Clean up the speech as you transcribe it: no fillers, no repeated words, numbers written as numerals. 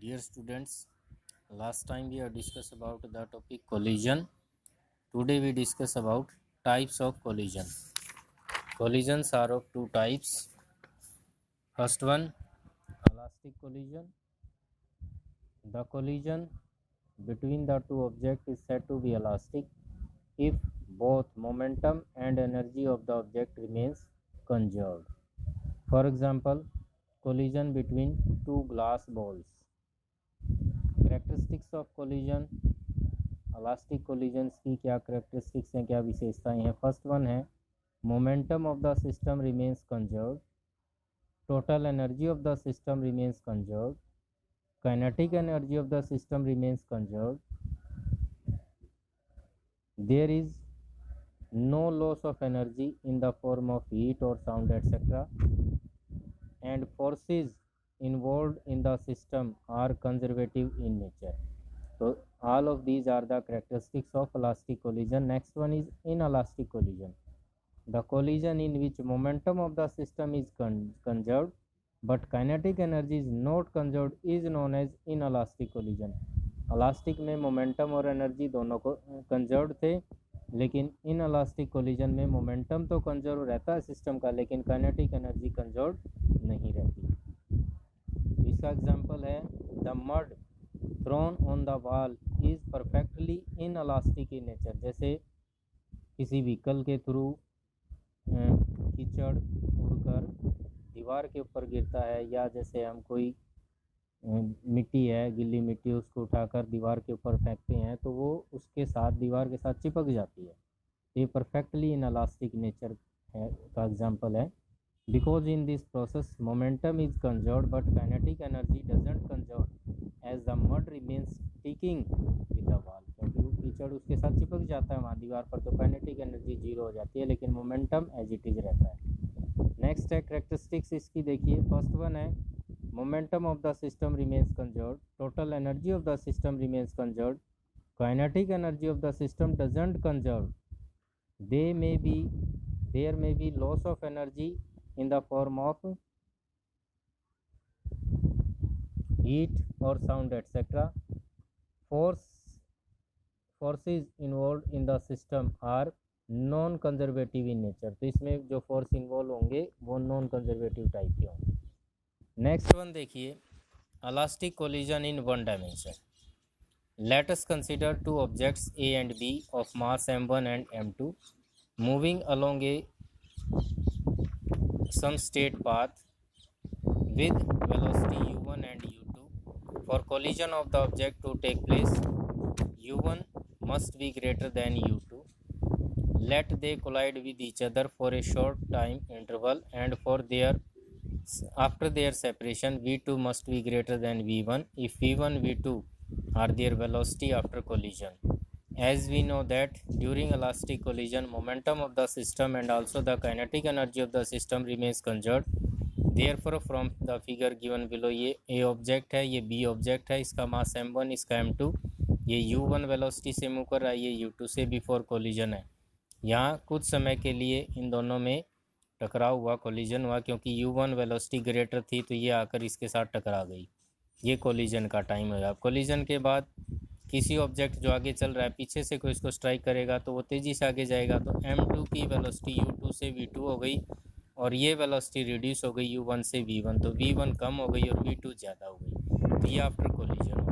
Dear students, last time we have discussed about the topic collision. Today we discuss about types of collision. Collisions are of two types. First one, elastic collision. The collision between the two objects is said to be elastic if both momentum and energy of the object remains conserved. For example, collision between two glass balls. Characteristics of collision. Elastic collisions की क्या characteristics हैं, क्या विशेषताएं हैं। First one है momentum of the system remains conserved, total energy of the system remains conserved, kinetic energy of the system remains conserved, there is no loss of energy in the form of heat or sound etc, and forces involved in the system are conservative in nature. So all of these are the characteristics of elastic collision. Next one is inelastic collision. The collision in which momentum of the system is conserved but kinetic energy is not conserved is known as inelastic collision. Elastic में momentum और energy दोनों को conserve थे, लेकिन in elastic collision में momentum तो conserve रहता है सिस्टम का, लेकिन काइनेटिक एनर्जी कंजर्व नहीं रहती। इसका एग्जांपल है the mud thrown on the wall is perfectly inelastic in nature. जैसे किसी व्हीकल के थ्रू कीचड़ उड़कर दीवार के ऊपर गिरता है, या जैसे हम कोई मिट्टी है, गिल्ली मिट्टी, उसको उठाकर दीवार के ऊपर फेंकते हैं तो वो उसके साथ दीवार के साथ चिपक जाती है। ये परफेक्टली इनइलास्टिक नेचर है का एग्जांपल है। Because in this process momentum is conserved but kinetic energy doesn't conserve as the mud remains sticking with the wall. क्योंकि वो कीचड़ उसके साथ चिपक जाता है वहाँ दीवार पर, तो काइनेटिक एनर्जी जीरो हो जाती है, लेकिन मोमेंटम एज इट इज रहता है। नेक्स्ट है करेक्टरिस्टिक्स इसकी, देखिए फर्स्ट वन है momentum of the system remains conserved, total energy of the system remains conserved, kinetic energy of the system doesn't conserve, there may be loss of energy in the form of heat or sound etc, forces involved in the system are non conservative in nature. तो इसमें जो force involve होंगे वो non conservative type के होंगे। Next one देखिए elastic collision in one dimension. Let us consider two objects A and B of mass m1 and m2 moving along a some straight path with velocity u1 and u2. For collision of the object to take place, u1 must be greater than u2. Let they collide with each other for a short time interval, and after their separation, v2 must be greater than v1 if v1 v2 are their velocity after collision. As we know that during elastic collision, momentum of the system and also the kinetic energy of the system remains conserved. Therefore, from the figure given below, ये A object है, ये B object है, इसका मास m1, इसका m2, ये u1 velocity से move कर रहा है, ये u2 से बिफोर कोलिजन है। यहाँ कुछ समय के लिए इन दोनों में टकराव हुआ, कोलिजन हुआ, क्योंकि u1 वेलोसिटी ग्रेटर थी तो ये आकर इसके साथ टकरा गई। ये कोलिजन का टाइम होगा। कोलिजन के बाद किसी ऑब्जेक्ट जो आगे चल रहा है पीछे से कोई इसको स्ट्राइक करेगा तो वो तेज़ी से आगे जाएगा, तो m2 की वेलोसिटी u2 से v2 हो गई और ये वेलोसिटी रिड्यूस हो गई u1 से v1, तो v1 कम हो गई और v2 ज़्यादा हो गई। तो ये आफ्टर कोलिजन